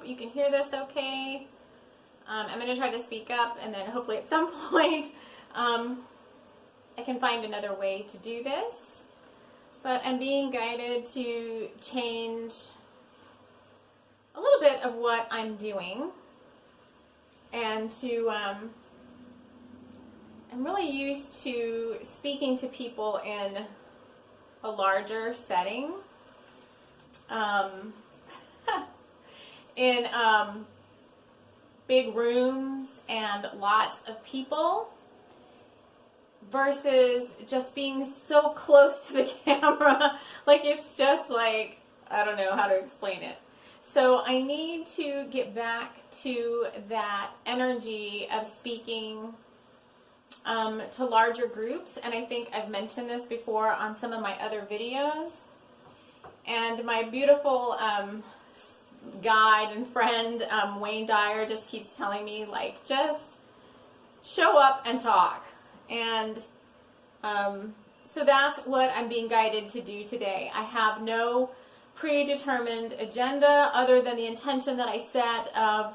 you can hear this okay. I'm going to try to speak up, and then hopefully at some point I can find another way to do this. But I'm being guided to change a little bit of what I'm doing, and to I'm really used to speaking to people in a larger setting, in big rooms and lots of people, versus just being so close to the camera. Like, it's just like, I don't know how to explain it. So I need to get back to that energy of speaking to larger groups, and I think I've mentioned this before on some of my other videos. And my beautiful guide and friend, Wayne Dyer, just keeps telling me, like, just show up and talk. And so that's what I'm being guided to do today. I have no predetermined agenda other than the intention that I set of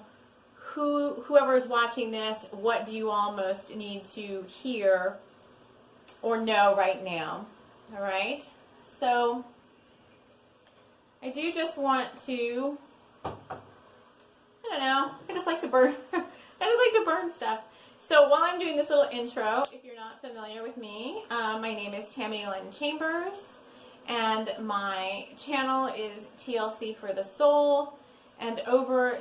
whoever is watching this, what do you all most need to hear or know right now? All right? So I do just want to, I don't know, I just like to burn, stuff. So while I'm doing this little intro, if you're not familiar with me, my name is Tami Chambers, and my channel is TLC for the Soul. And over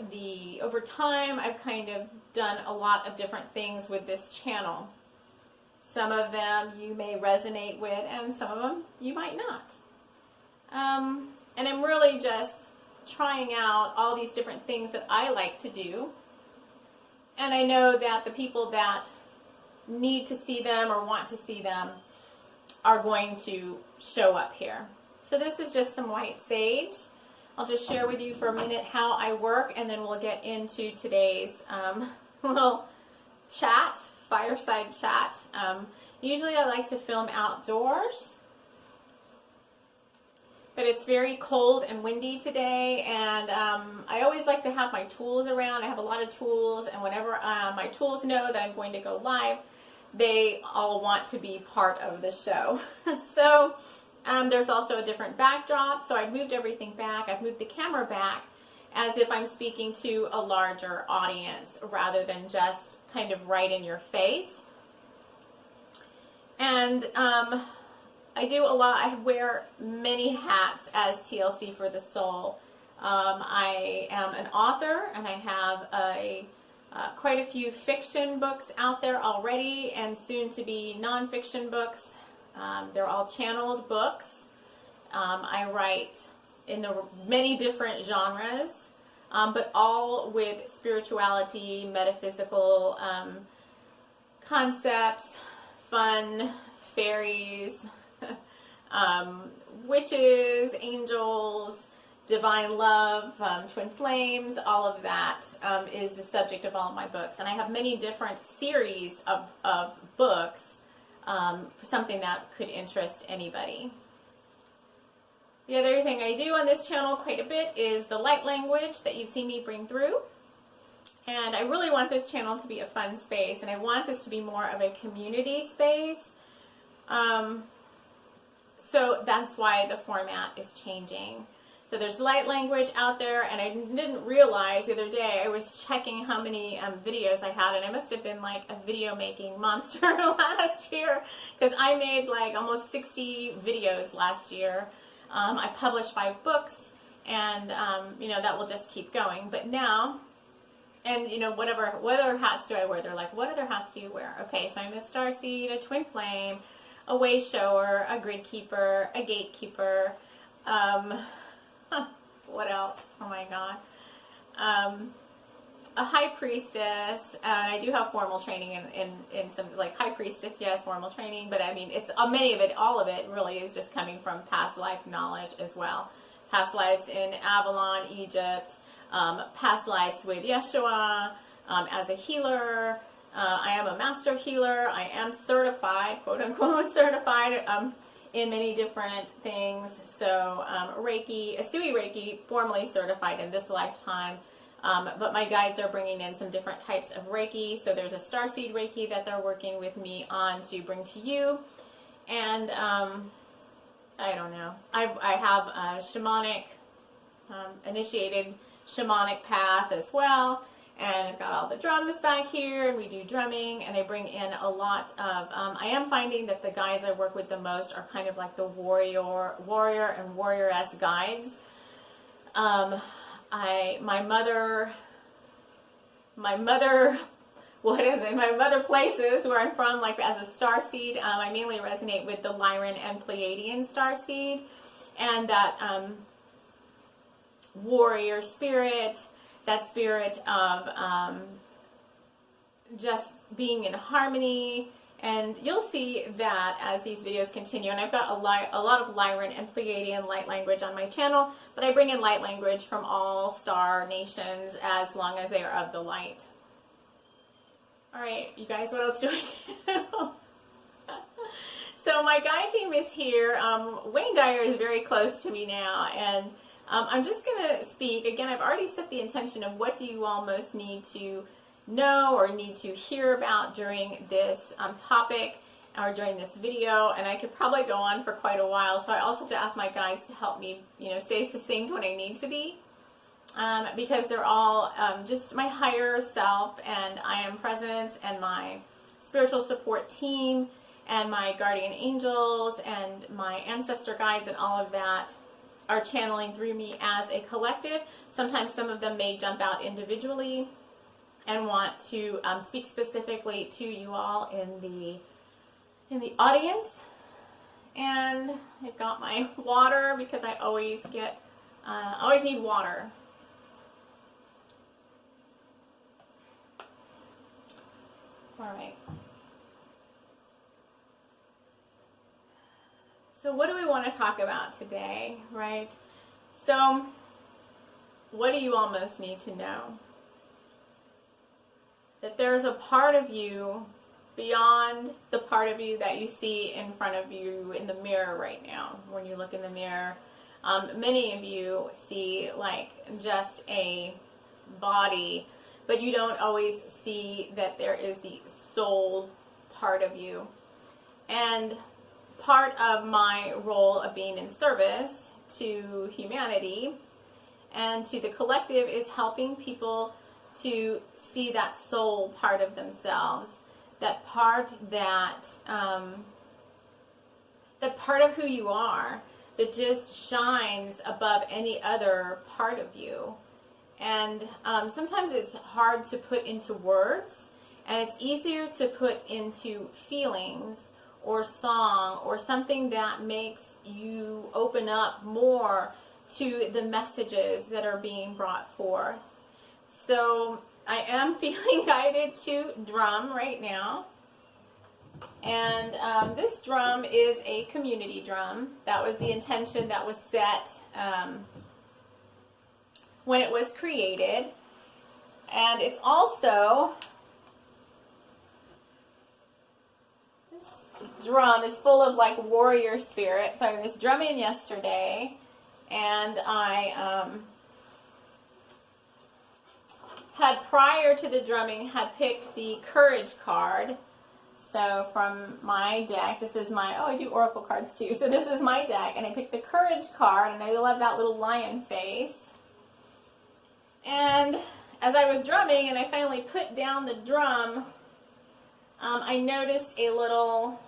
time, I've kind of done a lot of different things with this channel. Some of them you may resonate with, and some of them you might not. And I'm really just trying out all these different things that I like to do. And I know that the people that need to see them or want to see them are going to show up here. So this is just some white sage. I'll just share with you for a minute how I work, and then we'll get into today's little chat, fireside chat. Usually I like to film outdoors, but it's very cold and windy today, and I always like to have my tools around. I have a lot of tools, and whenever my tools know that I'm going to go live, they all want to be part of the show. So there's also a different backdrop, so I've moved everything back. I've moved the camera back as if I'm speaking to a larger audience rather than just kind of right in your face. And I do a lot. I wear many hats as TLC for the Soul. I am an author, and I have quite a few fiction books out there already, and soon to be nonfiction books. They're all channeled books. I write in the many different genres, but all with spirituality, metaphysical concepts, fun, fairies, witches, angels, divine love, twin flames, all of that is the subject of all of my books. And I have many different series of books for something that could interest anybody. The other thing I do on this channel quite a bit is the light language that you've seen me bring through. And I really want this channel to be a fun space, and I want this to be more of a community space. So that's why the format is changing. So there's light language out there, and I didn't realize the other day, I was checking how many videos I had, and I must have been like a video making monster last year, because I made like almost 60 videos last year. I published 5 books, and you know, that will just keep going. But now, and you know, what other hats do I wear? They're like, what other hats do you wear? Okay, so I'm a starseed, a twin flame, a way shower, a grid keeper, a gatekeeper, what else? Oh my god. A high priestess, and I do have formal training in some, like high priestess, yes, formal training, but I mean, it's many of it, all of it really is just coming from past life knowledge as well. Past lives in Avalon, Egypt, past lives with Yeshua, as a healer. I am a master healer. I am certified, quote unquote, certified in many different things. So Reiki, Asui Reiki, formally certified in this lifetime. But my guides are bringing in some different types of Reiki. So there's a starseed Reiki that they're working with me on to bring to you. And I don't know. I have a shamanic, initiated shamanic path as well. And I've got all the drums back here, and we do drumming, and I bring in a lot of, I am finding that the guides I work with the most are kind of like the warrior and warrioress guides. My mother, my mother places where I'm from, like as a starseed, I mainly resonate with the Lyran and Pleiadian starseed, and that warrior spirit, that spirit of just being in harmony. And you'll see that as these videos continue. And I've got a lot of Lyran and Pleiadian light language on my channel, but I bring in light language from all star nations as long as they are of the light. All right, you guys, what else do I do? So my guide team is here. Wayne Dyer is very close to me now, and I'm just going to speak. Again, I've already set the intention of what do you all most need to know or need to hear about during this topic or during this video, and I could probably go on for quite a while, so I also have to ask my guides to help me, stay succinct when I need to be, because they're all just my higher self, and I am presence, and my spiritual support team, and my guardian angels, and my ancestor guides, and all of that are channeling through me as a collective. Sometimes some of them may jump out individually and want to speak specifically to you all in the audience. And I've got my water because I always need water. All right. So what do we want to talk about today, right? So what do you all most need to know? That there's a part of you beyond the part of you that you see in front of you in the mirror right now. When you look in the mirror, many of you see like just a body, but you don't always see that there is the soul part of you. And part of my role of being in service to humanity and to the collective is helping people to see that soul part of themselves, that part that part of who you are that just shines above any other part of you. And sometimes it's hard to put into words, and it's easier to put into feelings or song or something that makes you open up more to the messages that are being brought forth. So I am feeling guided to drum right now. And this drum is a community drum. That was the intention that was set when it was created. And it's also, this drum is full of like warrior spirit. So I was drumming yesterday, and I had, prior to the drumming, had picked the courage card. So from my deck, this is my, I do oracle cards too. So this is my deck, and I picked the courage card, and I love that little lion face. And as I was drumming and I finally put down the drum, I noticed a little,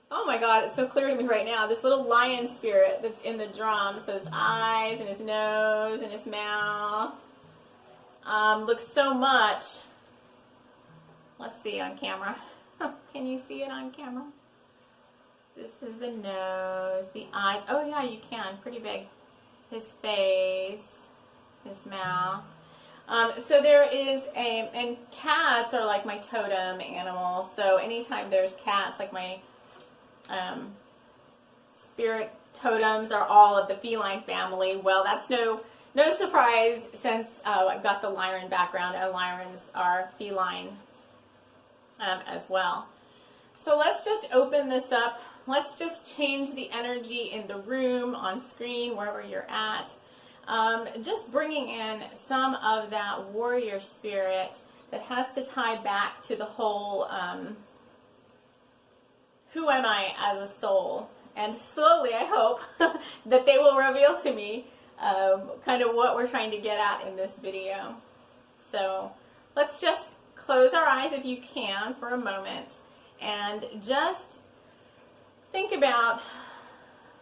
oh my God, it's so clear to me right now, this little lion spirit that's in the drum. So his eyes and his nose and his mouth looks so much. Let's see on camera. Can you see it on camera? This is the nose, the eyes. Oh yeah, you can. Pretty big. His face, his mouth. So there is and cats are like my totem animal. So anytime there's cats, like my spirit totems are all of the feline family. Well, that's no surprise, since I've got the Lyran background, and Lyrans are feline as well. So let's just open this up. Let's just change the energy in the room, on screen, wherever you're at. just bringing in some of that warrior spirit that has to tie back to the whole who am I as a soul. And slowly, I hope, that they will reveal to me kind of what we're trying to get at in this video. So let's just close our eyes if you can for a moment and just think about,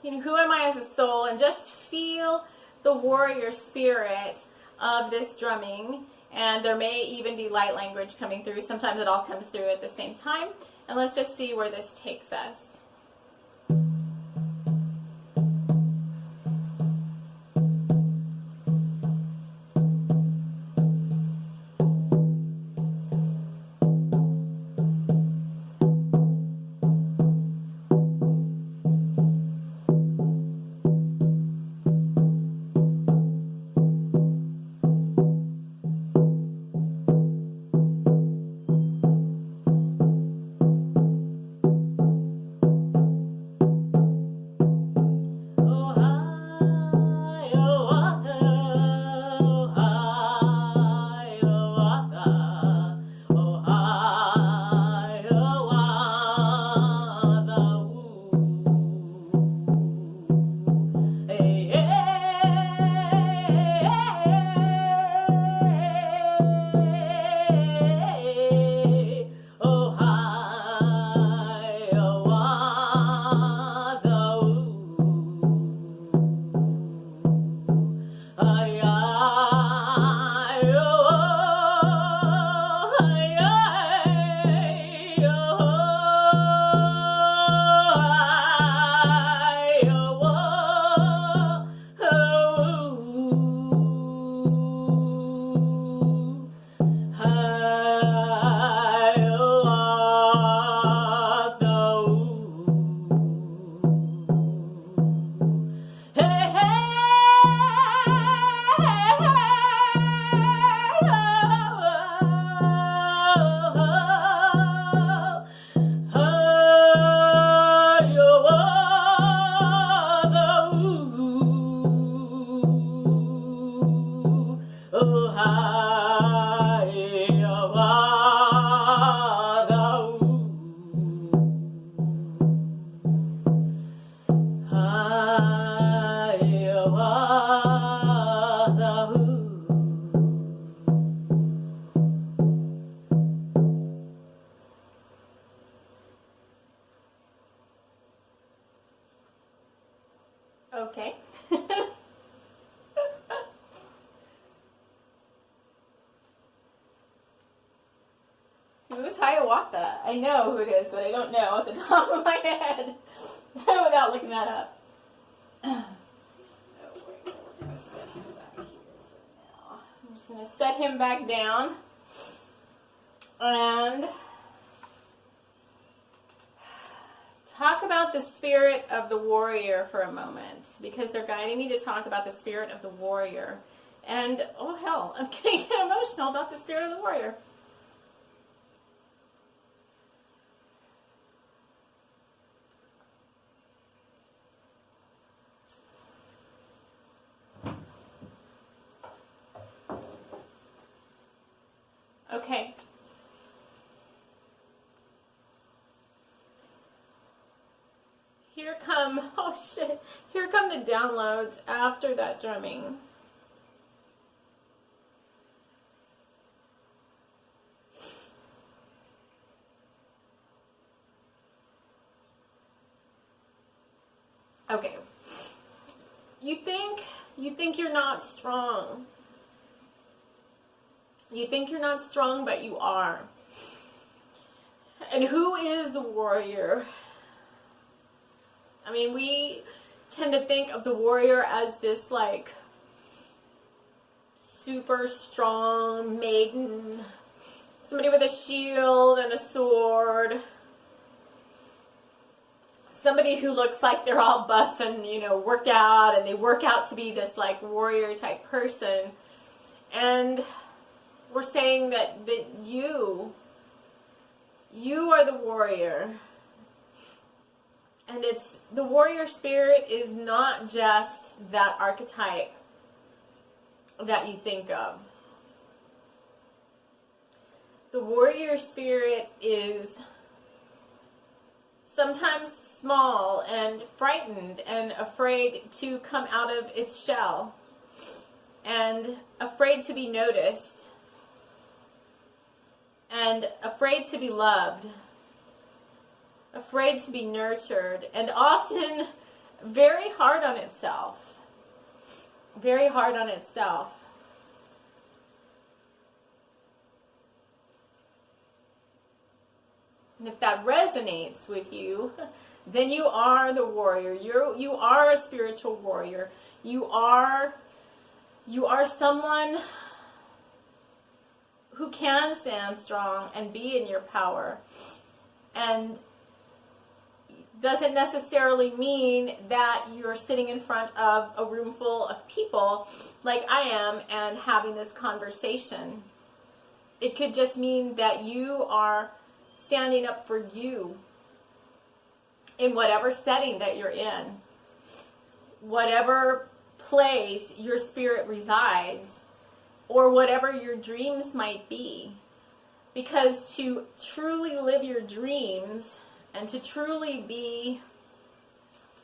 who am I as a soul, and just feel the warrior spirit of this drumming. And there may even be light language coming through. Sometimes it all comes through at the same time. And let's just see where this takes us. Okay. Who's Hiawatha? I know who it is, but I don't know at the top of my head without looking that up. I'm just going to set him back down and talk about the spirit of the warrior for a moment, because they're guiding me to talk about the spirit of the warrior. And, oh hell, I'm going to get emotional about the spirit of the warrior. Okay. Here come the downloads after that drumming. Okay. You think you're not strong. You think you're not strong, but you are. And who is the warrior? I mean, we tend to think of the warrior as this, like, super strong maiden. Somebody with a shield and a sword. Somebody who looks like they're all buff and, worked out, and they work out to be this, like, warrior type person. And we're saying that you are the warrior. And the warrior spirit is not just that archetype that you think of. The warrior spirit is sometimes small and frightened and afraid to come out of its shell and afraid to be noticed and afraid to be loved, afraid to be nurtured, and often very hard on itself. Very hard on itself. And if that resonates with you, then you are the warrior. You are a spiritual warrior. You are someone who can stand strong and be in your power. And doesn't necessarily mean that you're sitting in front of a room full of people like I am and having this conversation. It could just mean that you are standing up for you in whatever setting that you're in, whatever place your spirit resides, or whatever your dreams might be. Because to truly live your dreams and to truly be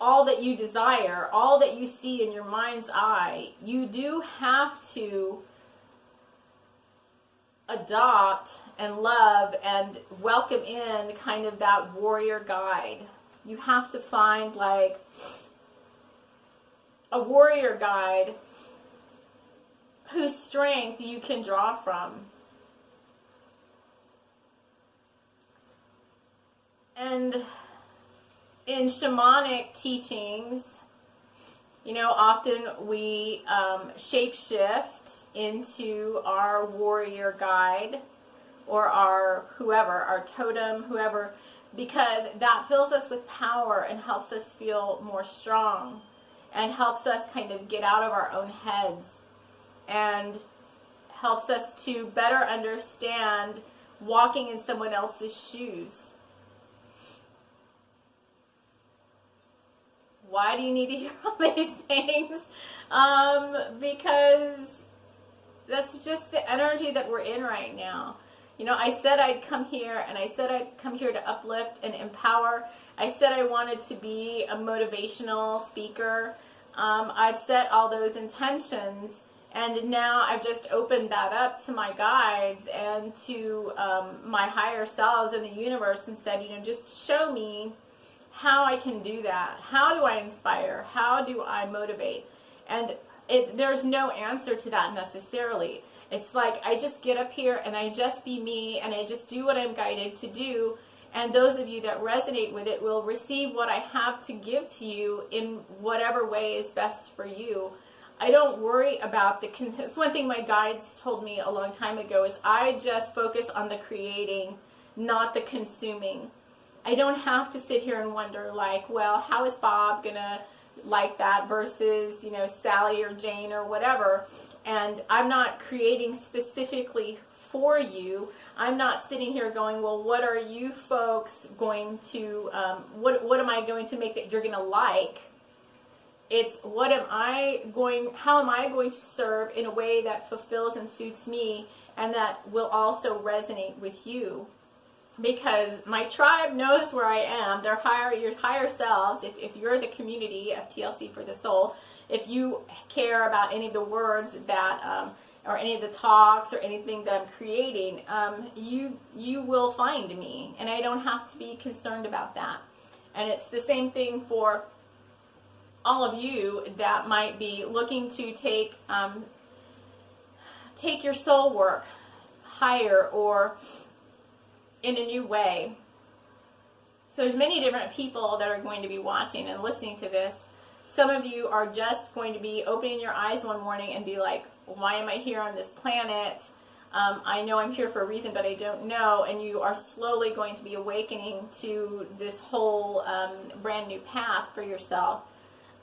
all that you desire, all that you see in your mind's eye, you do have to adopt and love and welcome in kind of that warrior guide. You have to find like a warrior guide whose strength you can draw from. And in shamanic teachings, you know, often we shapeshift into our warrior guide or our whoever, our totem, whoever, because that fills us with power and helps us feel more strong and helps us kind of get out of our own heads and helps us to better understand walking in someone else's shoes. Why do you need to hear all these things? Because that's just the energy that we're in right now. You know, I said I'd come here, and I said I'd come here to uplift and empower. I said I wanted to be a motivational speaker. I've set all those intentions, and now I've just opened that up to my guides and to my higher selves in the universe and said, you know, just show me how I can do that. How do I inspire? How do I motivate? And there's no answer to that necessarily. It's like I just get up here and I just be me and I just do what I'm guided to do. And those of you that resonate with it will receive what I have to give to you in whatever way is best for you. I don't worry about it's one thing my guides told me a long time ago is I just focus on the creating, not the consuming. I don't have to sit here and wonder like, well, how is Bob gonna like that versus, you know, Sally or Jane or whatever. And I'm not creating specifically for you. I'm not sitting here going, well, what are you folks going to, what am I going to make that you're going to like? It's how am I going to serve in a way that fulfills and suits me and that will also resonate with you. Because my tribe knows where I am. They're your higher selves. If you're the community of TLC for the Soul, if you care about any of the words that, or any of the talks or anything that I'm creating, you will find me. And I don't have to be concerned about that. And it's the same thing for all of you that might be looking to take your soul work higher or in a new way. So there's many different people that are going to be watching and listening to this. Some of you are just going to be opening your eyes one morning and be like, why am I here on this planet? I know I'm here for a reason, but I don't know. And you are slowly going to be awakening to this whole brand new path for yourself.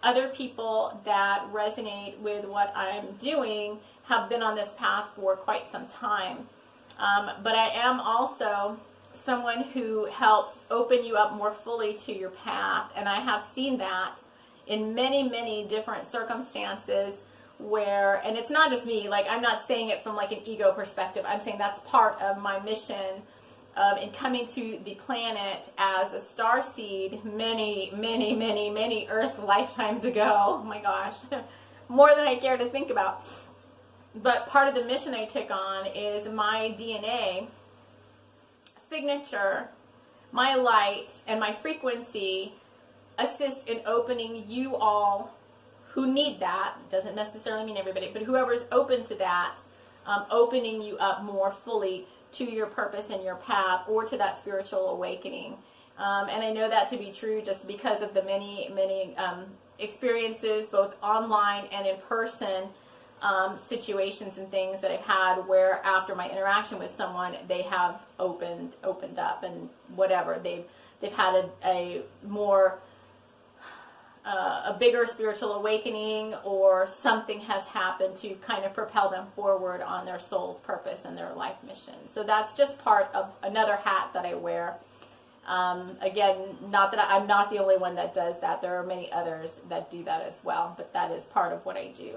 Other people that resonate with what I'm doing have been on this path for quite some time. But I am also someone who helps open you up more fully to your path. And I have seen that in many, many different circumstances where, and it's not just me, like I'm not saying it from like an ego perspective, I'm saying that's part of my mission in coming to the planet as a star seed many Earth lifetimes ago. Oh my gosh, more than I care to think about. But part of the mission I took on is my DNA signature, my light, and my frequency assist in opening you all who need that. Doesn't necessarily mean everybody, but whoever's open to that, opening you up more fully to your purpose and your path, or to that spiritual awakening. And I know that to be true just because of the many experiences, both online and in person, situations and things that I've had where after my interaction with someone, they have opened up, and whatever, they've had a more a bigger spiritual awakening, or something has happened to kind of propel them forward on their soul's purpose and their life mission. So that's just part of another hat that I wear. Again, not that I'm not the only one that does that. There are many others that do that as well, but that is part of what I do.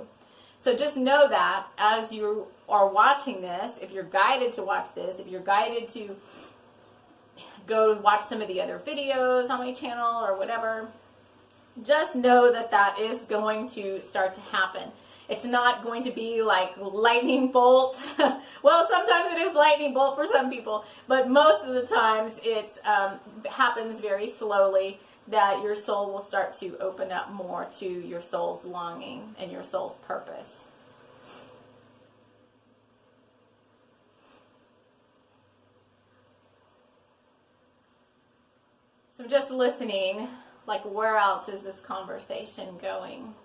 So just know that as you are watching this, if you're guided to watch this, if you're guided to go watch some of the other videos on my channel or whatever, just know that that is going to start to happen. It's not going to be like lightning bolt. Well, sometimes it is lightning bolt for some people, but most of the times it happens very slowly, that your soul will start to open up more to your soul's longing and your soul's purpose. So just listening, like, where else is this conversation going?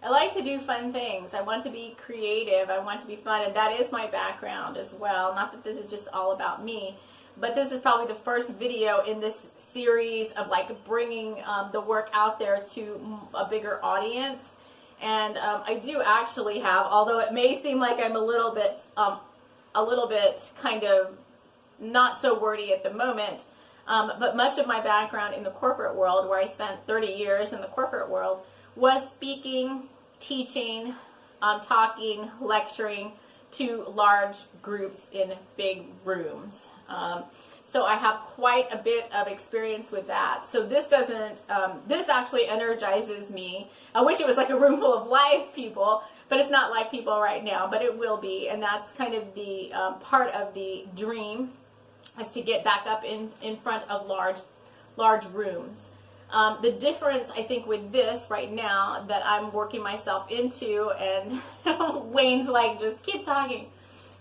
I like to do fun things. I want to be creative. I want to be fun, and that is my background as well. Not that this is just all about me, but this is probably the first video in this series of like bringing the work out there to a bigger audience. And I do actually have, although it may seem like I'm a little bit kind of not so wordy at the moment, but much of my background in the corporate world, where I spent 30 years in the corporate world, was speaking, teaching, talking, lecturing to large groups in big rooms. So I have quite a bit of experience with that. So this doesn't, this actually energizes me. I wish it was like a room full of live people, but it's not live people right now, but it will be. And that's kind of the part of the dream, is to get back up in front of large rooms. The difference, I think, with this right now that I'm working myself into, and Wayne's like, just keep talking.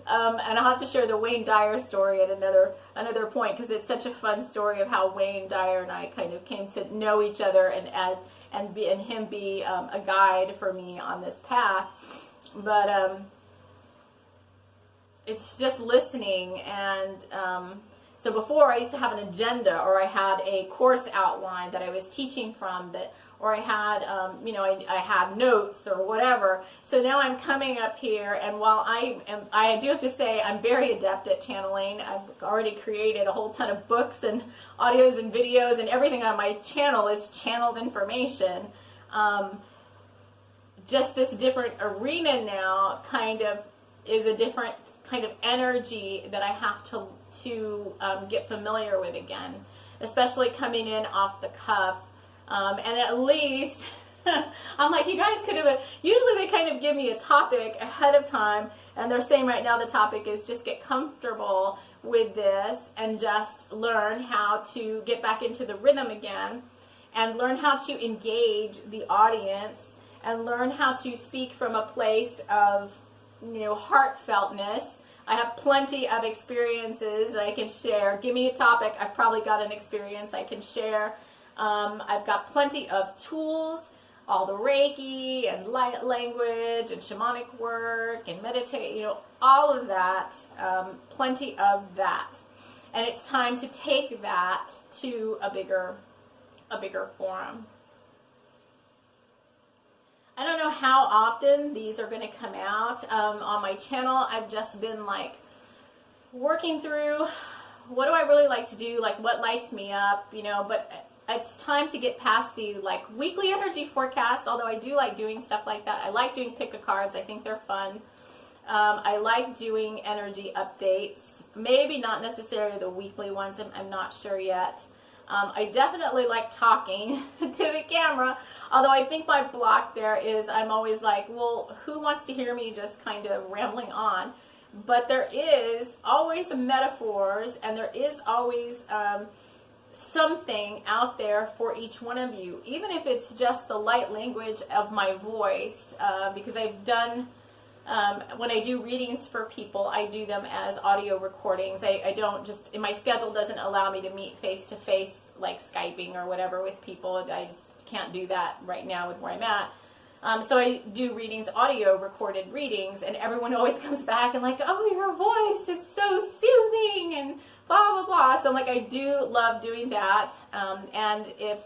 And I'll have to share the Wayne Dyer story at another point, because it's such a fun story of how Wayne Dyer and I kind of came to know each other, and him be a guide for me on this path. But it's just listening. And so before, I used to have an agenda, or I had a course outline that I was teaching from, or I had, I had notes or whatever. So now I'm coming up here, and while I do have to say I'm very adept at channeling. I've already created a whole ton of books and audios and videos, and everything on my channel is channeled information. Just this different arena now kind of is a different kind of energy that I have to get familiar with again, especially coming in off the cuff. And at least, I'm like, you guys could have, usually they kind of give me a topic ahead of time, and they're saying right now the topic is just get comfortable with this and just learn how to get back into the rhythm again, and learn how to engage the audience, and learn how to speak from a place of, heartfeltness. I have plenty of experiences I can share. Give me a topic, I've probably got an experience I can share. I've got plenty of tools, all the Reiki and light language and shamanic work and meditate, all of that, plenty of that. And it's time to take that to a bigger forum. I don't know how often these are going to come out on my channel. I've just been like working through, what do I really like to do? Like, what lights me up, but it's time to get past the like weekly energy forecast, although I do like doing stuff like that. I like doing pick a cards. I think they're fun. I like doing energy updates. Maybe not necessarily the weekly ones. I'm not sure yet. I definitely like talking to the camera, although I think my block there is I'm always like, well, who wants to hear me just kind of rambling on? But there is always metaphors, and there is always something out there for each one of you, even if it's just the light language of my voice, because I've done, when I do readings for people, I do them as audio recordings. I don't just, my schedule doesn't allow me to meet face to face, like Skyping or whatever with people. I just can't do that right now with where I'm at. So I do readings, audio recorded readings, and everyone always comes back and like, oh, your voice, it's so soothing and blah, blah, blah. So like, I do love doing that. And if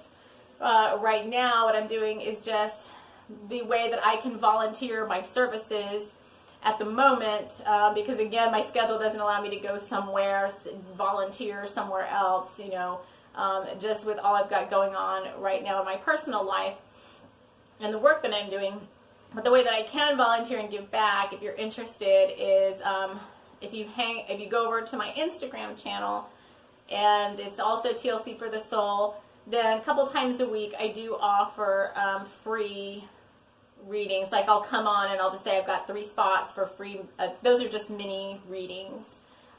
right now what I'm doing is just the way that I can volunteer my services at the moment, because again, my schedule doesn't allow me to go somewhere, volunteer somewhere else, you know, just with all I've got going on right now in my personal life and the work that I'm doing. But the way that I can volunteer and give back, if you're interested, is if you go over to my Instagram channel, and it's also TLC for the Soul, then a couple times a week I do offer free readings. Like I'll come on and I'll just say I've got 3 spots for free. Those are just mini readings,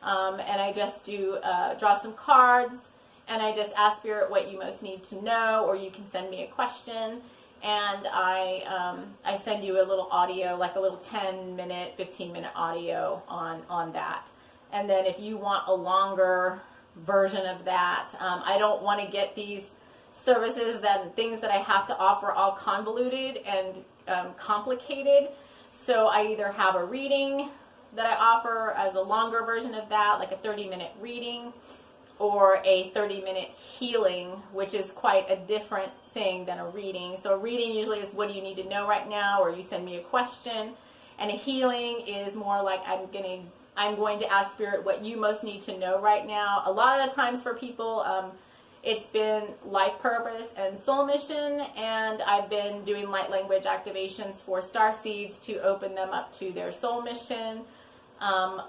and I just do draw some cards, and I just ask Spirit what you most need to know, or you can send me a question, and I send you a little audio, like a little 10-minute, 15-minute audio on that. And then if you want a longer version of that, I don't want to get these services and things that I have to offer all convoluted and complicated. So I either have a reading that I offer as a longer version of that, like a 30-minute reading, or a 30-minute healing, which is quite a different thing than a reading. So a reading usually is what do you need to know right now, or you send me a question. And a healing is more like I'm going to ask Spirit what you most need to know right now. A lot of the times for people, it's been life purpose and soul mission, and I've been doing light language activations for star seeds to open them up to their soul mission.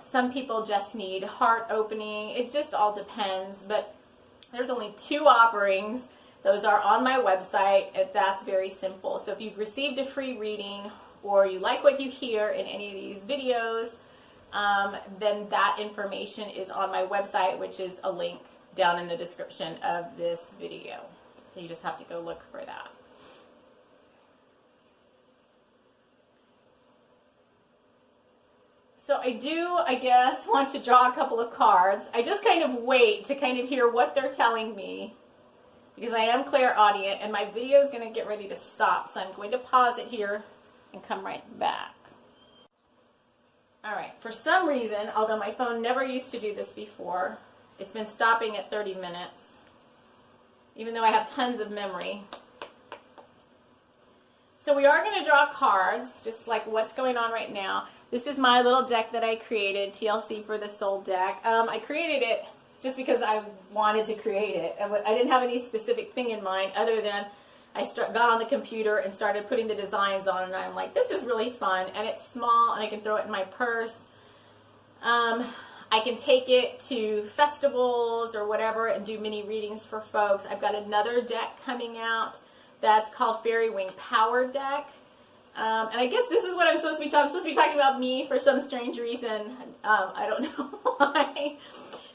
Some people just need heart opening. It just all depends, but there's only 2 offerings. Those are on my website, and that's very simple. So if you've received a free reading, or you like what you hear in any of these videos, then that information is on my website, which is a link down in the description of this video. So you just have to go look for that. So I do, I guess, want to draw a couple of cards. I just kind of wait to kind of hear what they're telling me, because I am clairaudient, and my video is going to get ready to stop. So I'm going to pause it here and come right back. All right, for some reason, although my phone never used to do this before, it's been stopping at 30 minutes, even though I have tons of memory. So we are going to draw cards, just like what's going on right now. This is my little deck that I created, TLC for the Soul deck. I created it just because I wanted to create it. I didn't have any specific thing in mind other than I got on the computer and started putting the designs on, and I'm like, this is really fun, and it's small, and I can throw it in my purse. I can take it to festivals or whatever and do mini readings for folks. I've got another deck coming out that's called FAIRYWING Power Deck. And I guess this is what I'm supposed to be talking. I'm supposed to be talking about me for some strange reason. I don't know why.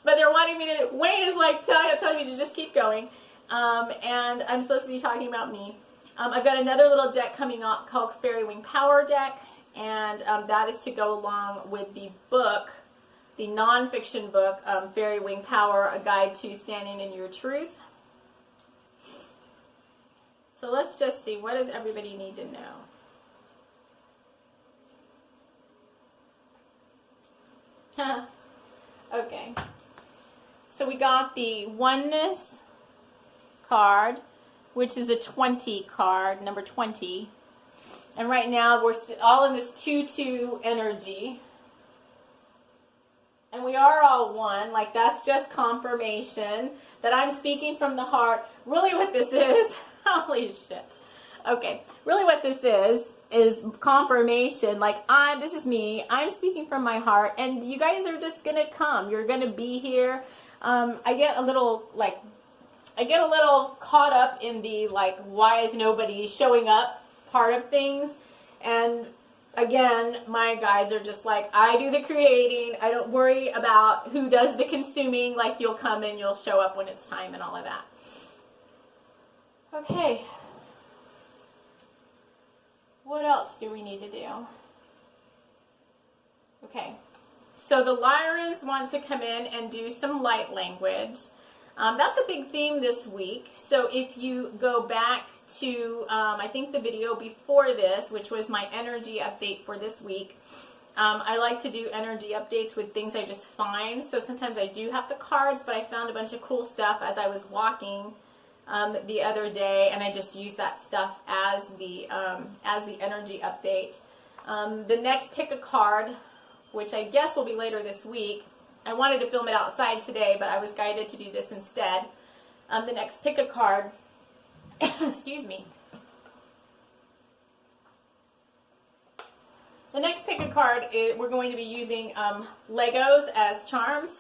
But they're wanting me to, Wayne is like telling me to just keep going. And I'm supposed to be talking about me. I've got another little deck coming up called FAIRYWING Power Deck. And that is to go along with the book, the nonfiction book, FAIRYWING Power, A Guide to Standing in Your Truth. So let's just see, what does everybody need to know? Okay, so we got the oneness card, which is the 20 card, number 20. And right now we're all in this 2-2 energy. And we are all one, like that's just confirmation. that I'm speaking from the heart. Really what this is, holy shit. Okay, really what this is confirmation. Like, this is me. I'm speaking from my heart, and you guys are just gonna come. You're gonna be here. I get a little caught up in the, like, why is nobody showing up part of things. And again, my guides are just like, I do the creating. I don't worry about who does the consuming. Like, you'll come and you'll show up when it's time and all of that. Okay. What else do we need to do? Okay. So the Lyrans want to come in and do some light language. That's a big theme this week. So if you go back to, I think the video before this, which was my energy update for this week, I like to do energy updates with things I just find. So sometimes I do have the cards, but I found a bunch of cool stuff as I was walking the other day, and I just use that stuff as the energy update. The next pick a card, which I guess will be later this week. I wanted to film it outside today, but I was guided to do this instead. The next pick a card, excuse me. The next pick a card, we're going to be using Legos as charms.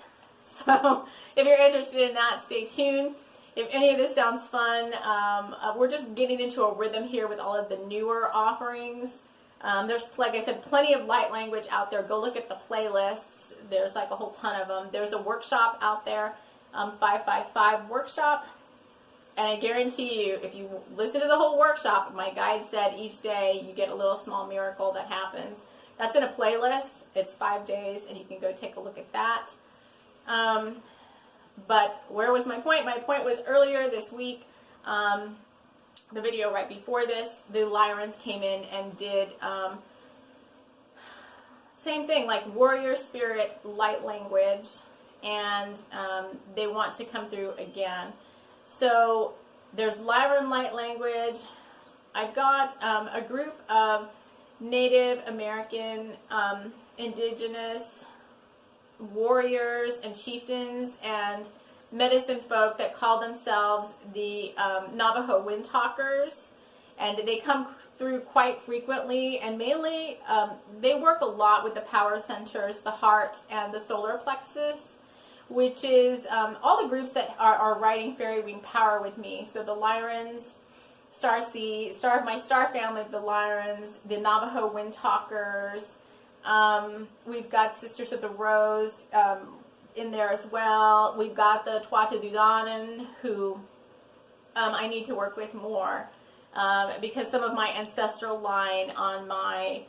So if you're interested in that, stay tuned. If any of this sounds fun, we're just getting into a rhythm here with all of the newer offerings. There's, like I said, plenty of light language out there. Go look at the playlists. There's like a whole ton of them. There's a workshop out there, 555 workshop. And I guarantee you, if you listen to the whole workshop, my guide said each day you get a little small miracle that happens. That's in a playlist. It's 5 days, and you can go take a look at that. But where was my point? My point was earlier this week, the video right before this, the Lyrans came in and did same thing, like warrior spirit light language, and they want to come through again. So there's Lyran light language. I've got a group of Native American, indigenous warriors and chieftains and medicine folk that call themselves the Navajo Windtalkers, and they come through quite frequently, and mainly they work a lot with the power centers, the heart and the solar plexus, which is all the groups that are writing FAIRYWING Power with me. So the Lyrans, Star of my star family, the Lyrans, the Navajo Windtalkers. We've got Sisters of the Rose in there as well. We've got the Tuatha Danaan, who I need to work with more because some of my ancestral line on my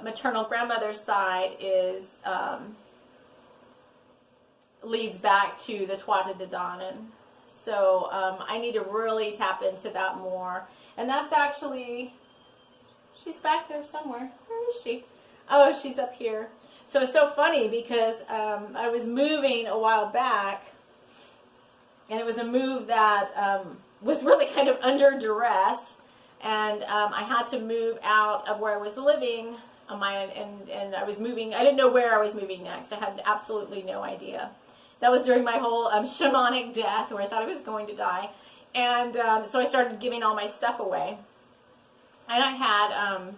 maternal grandmother's side is leads back to the Tuatha Danaan. So I need to really tap into that more. And that's actually, she's back there somewhere. Where is she? Oh, she's up here. So it's so funny because I was moving a while back, and it was a move that was really kind of under duress, and I had to move out of where I was living, and I was moving. I didn't know where I was moving next. I had absolutely no idea. That was during my whole shamanic death, where I thought I was going to die, and so I started giving all my stuff away, and I had.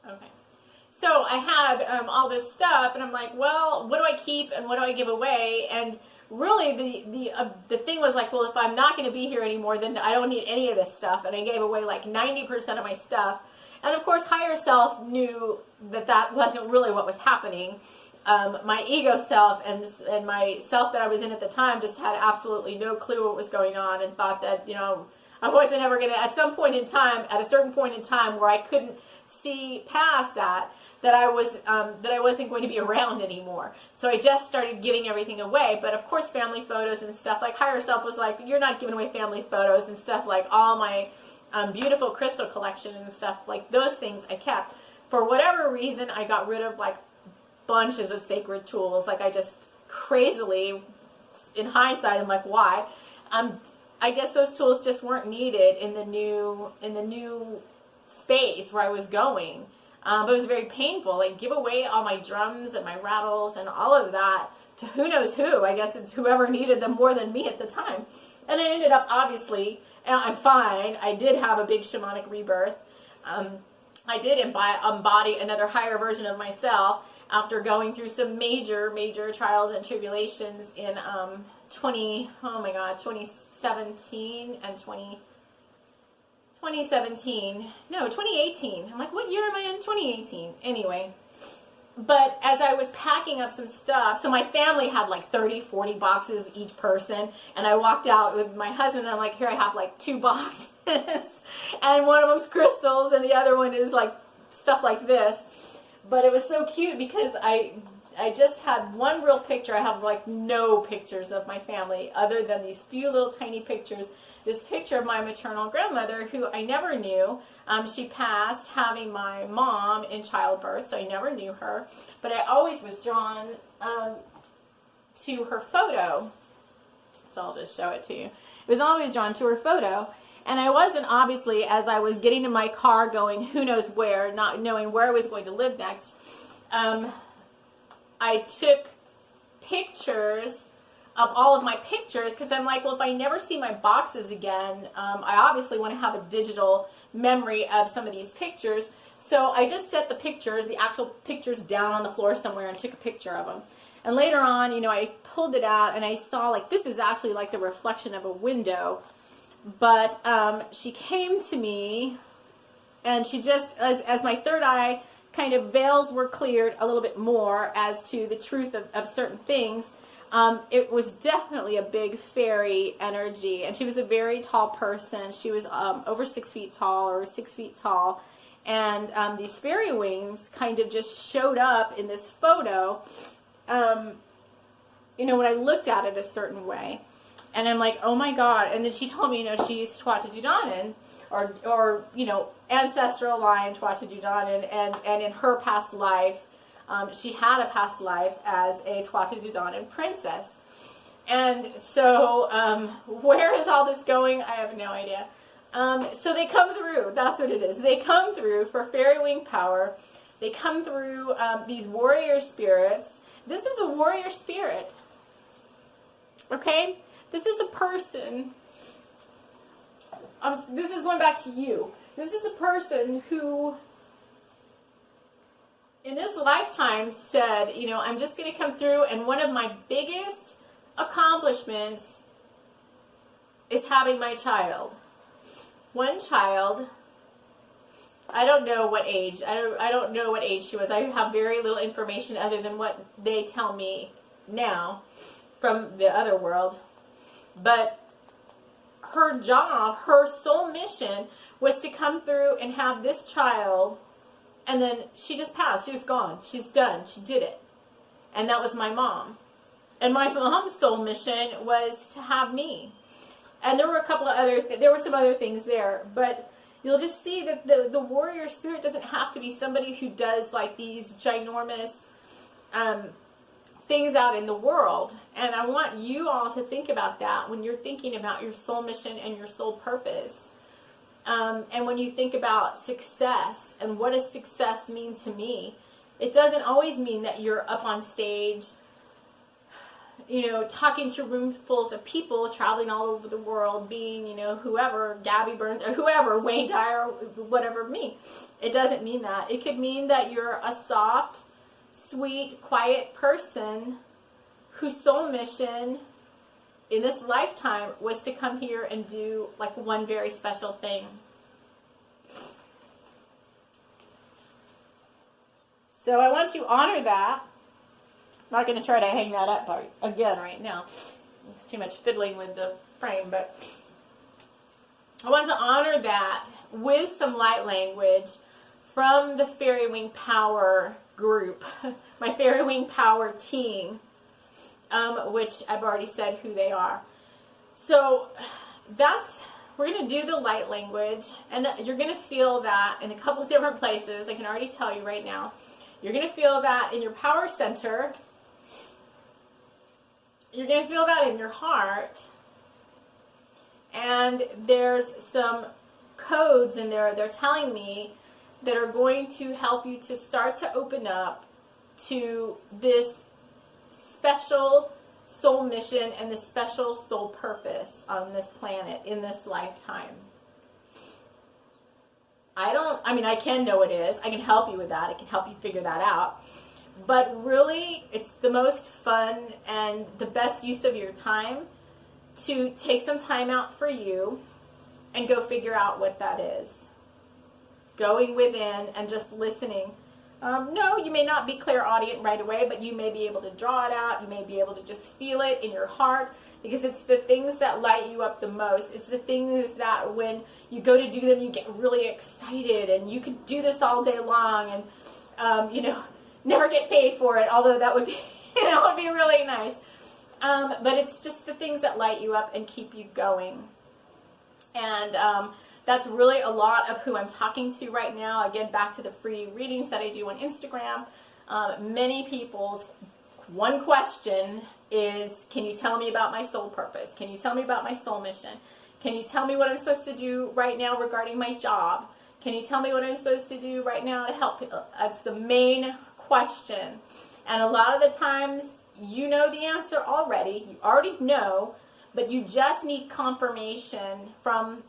Okay, so I had all this stuff, and I'm like, well, what do I keep and what do I give away? And really, the thing was like, well, if I'm not going to be here anymore, then I don't need any of this stuff. And I gave away like 90% of my stuff. And of course, higher self knew that that wasn't really what was happening. My ego self and my self that I was in at the time just had absolutely no clue what was going on, and thought that, you know, I wasn't ever going to, at some point in time, at a certain point in time where I couldn't see past that I wasn't going to be around anymore. So I just started giving everything away. But of course, family photos and stuff, like higher self was like, you're not giving away family photos and stuff, like all my beautiful crystal collection and stuff, like those things I kept. For whatever reason, I got rid of like bunches of sacred tools. Like I just crazily, in hindsight, I'm like, why? I guess those tools just weren't needed in the new space where I was going. But it was very painful. Like, give away all my drums and my rattles and all of that to who knows who. I guess it's whoever needed them more than me at the time. And I ended up, obviously, and I'm fine. I did have a big shamanic rebirth. I did embody another higher version of myself after going through some major, major trials and tribulations in 2017 and 2017. No, 2018. I'm like, what year am I in? 2018. Anyway. But as I was packing up some stuff, so my family had like 30, 40 boxes each person, and I walked out with my husband, and I'm like, here I have like 2 boxes, and one of them's crystals, and the other one is like stuff like this. But it was so cute because I just had one real picture. I have like no pictures of my family other than these few little tiny pictures. This picture of my maternal grandmother, who I never knew. She passed having my mom in childbirth, so I never knew her. But I always was drawn to her photo. So I'll just show it to you. I was always drawn to her photo. And I wasn't, obviously, as I was getting in my car going who knows where, not knowing where I was going to live next, I took pictures of all of my pictures, because I'm like, well, if I never see my boxes again, I obviously want to have a digital memory of some of these pictures. So I just set the pictures, the actual pictures, down on the floor somewhere and took a picture of them. And later on, you know, I pulled it out and I saw, like, this is actually like the reflection of a window. But she came to me, and she just, as my third eye kind of veils were cleared a little bit more as to the truth of certain things, it was definitely a big fairy energy. And she was a very tall person. She was over 6 feet tall, or 6 feet tall. And these fairy wings kind of just showed up in this photo, you know, when I looked at it a certain way. And I'm like, oh my God. And then she told me, you know, she's Tuatha Danaan, or you know, ancestral line Tuatha Danaan, and in her past life, she had a past life as a Tuatha Danaan princess. And so, where is all this going? I have no idea. So they come through. That's what it is. They come through for FAIRYWING Power. They come through these warrior spirits. This is a warrior spirit. Okay? This is a person. This is going back to you. This is a person who, in this lifetime, said, you know, I'm just going to come through, and one of my biggest accomplishments is having my child. One child. I don't know what age. I don't know what age she was. I have very little information other than what they tell me now from the other world. But her job, her sole mission, was to come through and have this child, and then she just passed. She was gone. She's done. She did it. And that was my mom. And my mom's sole mission was to have me. And there were a couple of there were some other things there, but you'll just see that the warrior spirit doesn't have to be somebody who does like these ginormous things out in the world. And I want you all to think about that when you're thinking about your soul mission and your soul purpose. And when you think about success and what does success mean to me, it doesn't always mean that you're up on stage, you know, talking to rooms full of people, traveling all over the world, being, you know, whoever, Gabby Burns, or whoever, Wayne Dyer, whatever me. It doesn't mean that. It could mean that you're a soft, sweet, quiet person whose soul mission in this lifetime was to come here and do like one very special thing. So I want to honor that. I'm not going to try to hang that up again right now. It's too much fiddling with the frame, but I want to honor that with some light language from the FAIRYWING Power group, my FAIRYWING Power team, which I've already said who they are. So we're going to do the light language, and you're going to feel that in a couple of different places. I can already tell you right now. You're going to feel that in your power center. You're going to feel that in your heart. And there's some codes in there. They're telling me that are going to help you to start to open up to this special soul mission and this special soul purpose on this planet in this lifetime. I can know it is. I can help you with that. I can help you figure that out. But really, it's the most fun and the best use of your time to take some time out for you and go figure out what that is. Going within and just listening. No, you may not be clairaudient right away, but you may be able to draw it out. You may be able to just feel it in your heart, because it's the things that light you up the most. It's the things that when you go to do them, you get really excited, and you could do this all day long and, never get paid for it, although that would be, would be really nice. But it's just the things that light you up and keep you going. And that's really a lot of who I'm talking to right now. Again, back to the free readings that I do on Instagram. Many people's one question is, can you tell me about my soul purpose? Can you tell me about my soul mission? Can you tell me what I'm supposed to do right now regarding my job? Can you tell me what I'm supposed to do right now to help people? That's the main question. And a lot of the times, you know the answer already. You already know, but you just need confirmation from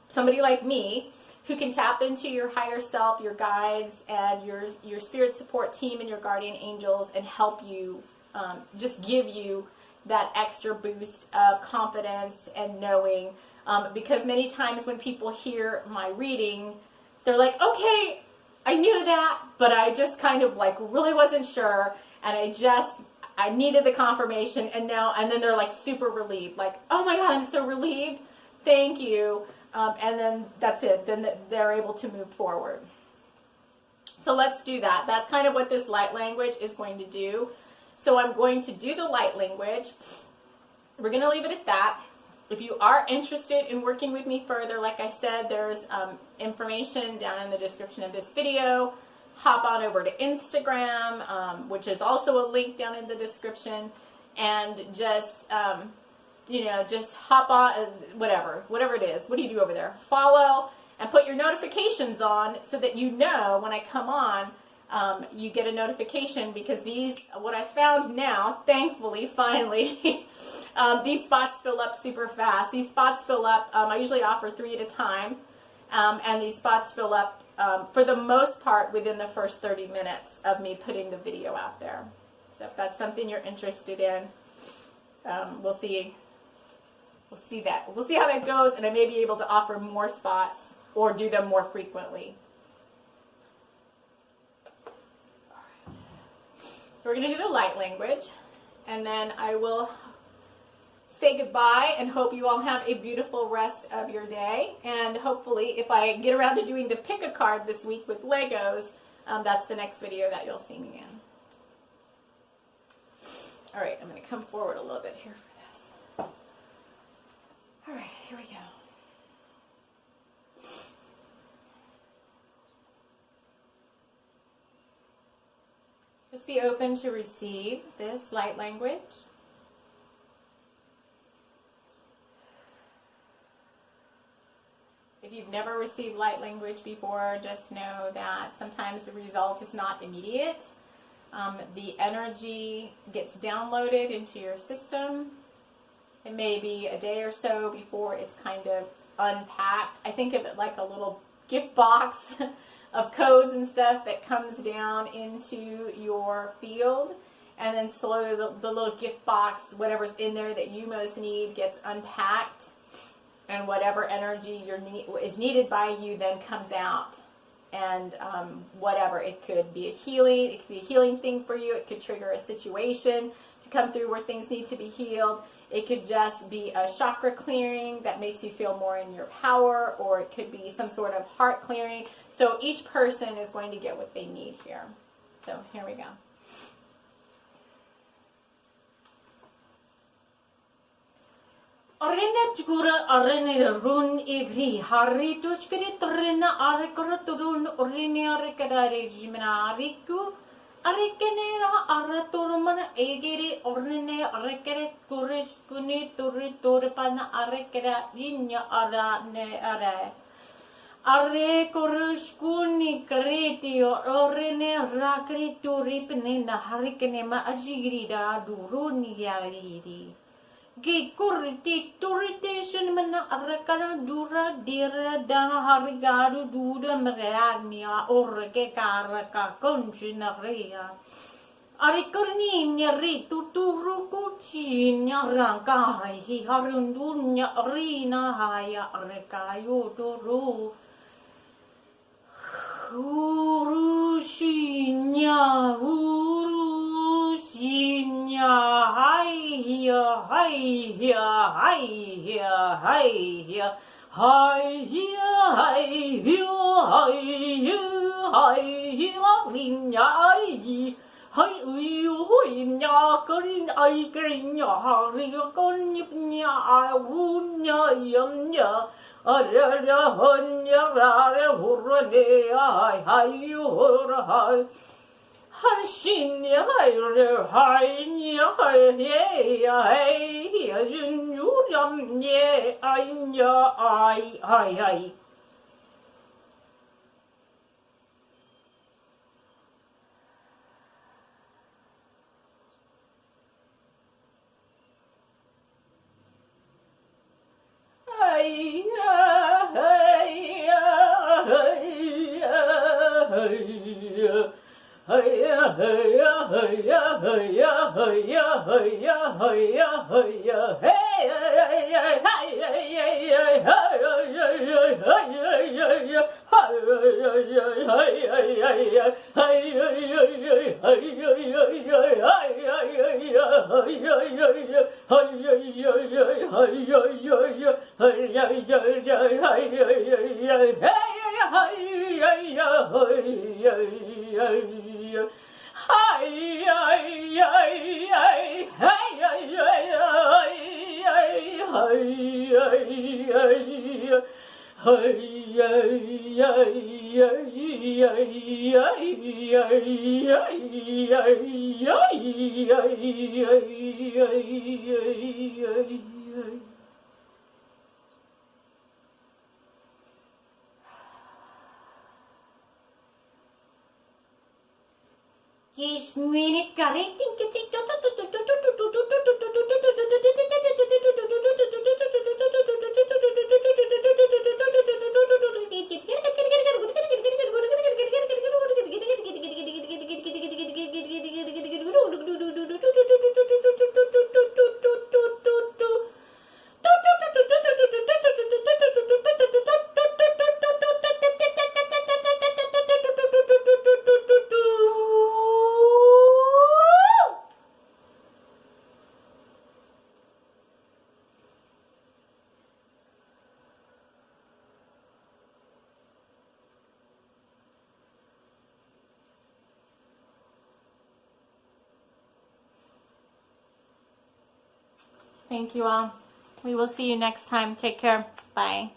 somebody like me who can tap into your higher self, your guides, and your spirit support team and your guardian angels and help you, just give you that extra boost of confidence and knowing. Because many times when people hear my reading, they're like, okay, I knew that, but I just kind of really wasn't sure, and I needed the confirmation, and then they're super relieved, oh my God, I'm so relieved, thank you. And then that's it. Then they're able to move forward. So let's do that. That's kind of what this light language is going to do. So I'm going to do the light language. We're going to leave it at that. If you are interested in working with me further, like I said, there's information down in the description of this video. Hop on over to Instagram, which is also a link down in the description, and just just hop on, whatever it is. What do you do over there? Follow and put your notifications on so that you know when I come on, you get a notification, because what I found now, thankfully, finally, these spots fill up super fast. These spots fill up, I usually offer 3 at a time, and these spots fill up, for the most part, within the first 30 minutes of me putting the video out there. So if that's something you're interested in, we'll see. We'll see how that goes, and I may be able to offer more spots or do them more frequently. All right. So we're going to do the light language, and then I will say goodbye and hope you all have a beautiful rest of your day. And hopefully, if I get around to doing the pick a card this week with Legos, that's the next video that you'll see me in. All right, I'm going to come forward a little bit here for this. All right, here we go. Just be open to receive this light language. If you've never received light language before, just know that sometimes the result is not immediate. The energy gets downloaded into your system. It may be a day or so before it's kind of unpacked. I think of it like a little gift box of codes and stuff that comes down into your field. And then slowly the little gift box, whatever's in there that you most need, gets unpacked. And whatever energy is needed by you then comes out. And whatever, it could be a healing thing for you. It could trigger a situation to come through where things need to be healed. It could just be a chakra clearing that makes you feel more in your power, or it could be some sort of heart clearing. So each person is going to get what they need here. So here we go. Arena chukura arena run igri hari tushkiri torina arikaraturun orina arikadari jimina ariku arikanera araturumana egiri orine arikare kurish kuni turi turipana arikara linya ara ne ara Are koruskuni kreti orene rakrito ripne na harikene ma ajiri da duruni yariri. Ge kurti turitation mana arakana dura dira dana harigaru dura merania orke karaka konjina rea. Arikorni nyari tuturu kucinya rangkai hi harundunya rina haya arekayo turu. Urushinya, hiya, hiya, hiya, hiya, Hãy ơi ôi nhà con ai cái nhà ri con nhấp nhà run nhà yếm nhà ra hơn nhà ra hurra de hay hurra hay hay xin nhà hay nhà hay duyên nhú yếm nhà ai hay Yes, minute correcting. Thank you all. We will see you next time. Take care. Bye.